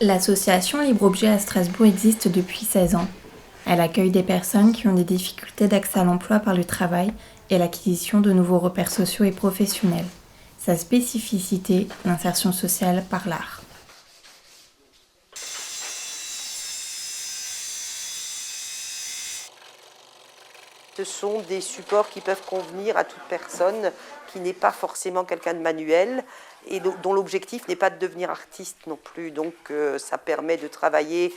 L'association Libre Objet à Strasbourg existe depuis 16 ans. Elle accueille des personnes qui ont des difficultés d'accès à l'emploi par le travail et l'acquisition de nouveaux repères sociaux et professionnels. Sa spécificité, l'insertion sociale par l'art. Ce sont des supports qui peuvent convenir à toute personne qui n'est pas forcément quelqu'un de manuel et dont l'objectif n'est pas de devenir artiste non plus. Donc ça permet de travailler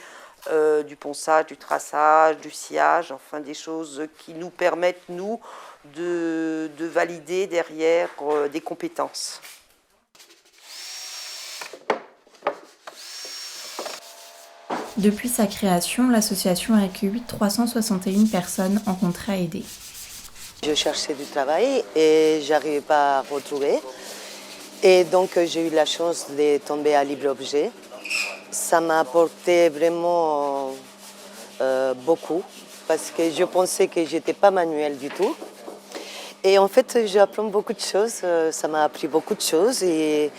du ponçage, du traçage, du sciage, enfin des choses qui nous permettent, nous, de valider derrière des compétences. Depuis sa création, l'association a accueilli 361 personnes en contrat aidé. Je cherchais du travail et j'arrivais pas à retrouver. Et donc j'ai eu la chance de tomber à Libre Objet. Ça m'a apporté vraiment beaucoup parce que je pensais que j'étais pas manuelle du tout. Et en fait, j'apprends beaucoup de choses. Ça m'a appris beaucoup de choses et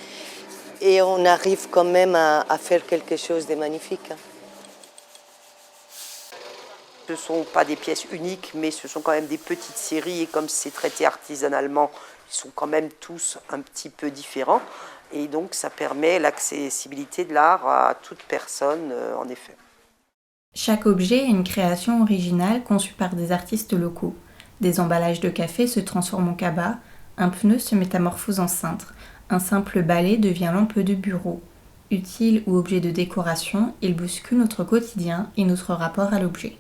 on arrive quand même à faire quelque chose de magnifique. Ce ne sont pas des pièces uniques, mais ce sont quand même des petites séries. Et comme c'est traité artisanalement, ils sont quand même tous un petit peu différents. Et donc, ça permet l'accessibilité de l'art à toute personne, en effet. Chaque objet est une création originale conçue par des artistes locaux. Des emballages de café se transforment en cabas, un pneu se métamorphose en cintre, un simple balai devient lampe de bureau. Utile ou objet de décoration, il bouscule notre quotidien et notre rapport à l'objet.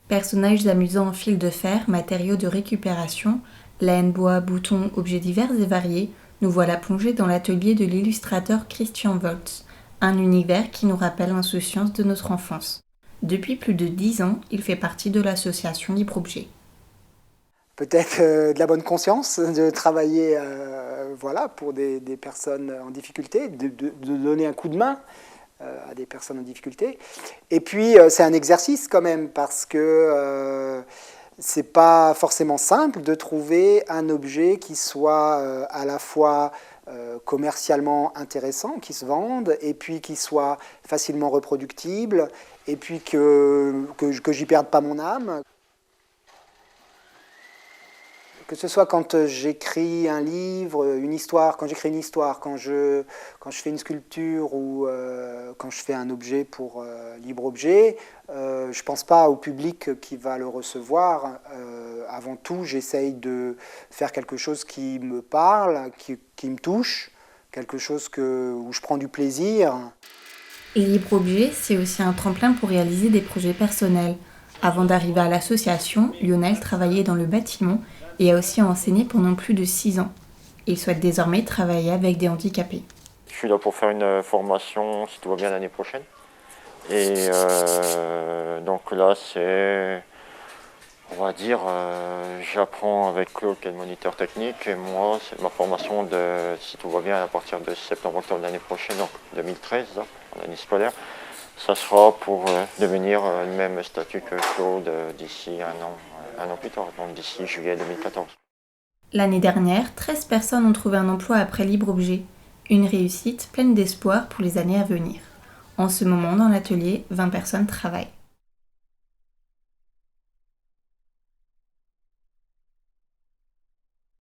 Personnages amusants en fil de fer, matériaux de récupération, laine, bois, boutons, objets divers et variés, nous voilà plongés dans l'atelier de l'illustrateur Christian Volz, un univers qui nous rappelle l'insouciance de notre enfance. Depuis plus de 10 ans, il fait partie de l'association Libre Objet. Peut-être de la bonne conscience, de travailler pour des personnes en difficulté, de donner un coup de main à des personnes en difficulté. Et puis, c'est un exercice quand même, parce que c'est pas forcément simple de trouver un objet qui soit à la fois commercialement intéressant, qui se vende, et puis qui soit facilement reproductible, et puis que j'y perde pas mon âme. Que ce soit quand j'écris un livre, une histoire, quand j'écris une histoire, quand je fais une sculpture ou quand je fais un objet pour Libre Objet, je ne pense pas au public qui va le recevoir. Avant tout, j'essaye de faire quelque chose qui me parle, qui me touche, quelque chose où je prends du plaisir. Et Libre Objet, c'est aussi un tremplin pour réaliser des projets personnels. Avant d'arriver à l'association, Lionel travaillait dans le bâtiment et a aussi enseigné pendant plus de 6 ans. Il souhaite désormais travailler avec des handicapés. Je suis là pour faire une formation, si tout va bien, l'année prochaine. Et donc là, c'est, on va dire, j'apprends avec Claude qui est le moniteur technique, et moi, c'est ma formation si tout va bien, à partir de septembre-octobre de l'année prochaine, donc 2013, là, en année scolaire. Ça sera pour devenir le même statut que Claude d'ici un an plus tard, donc d'ici juillet 2014. L'année dernière, 13 personnes ont trouvé un emploi après Libre Objet. Une réussite pleine d'espoir pour les années à venir. En ce moment, dans l'atelier, 20 personnes travaillent.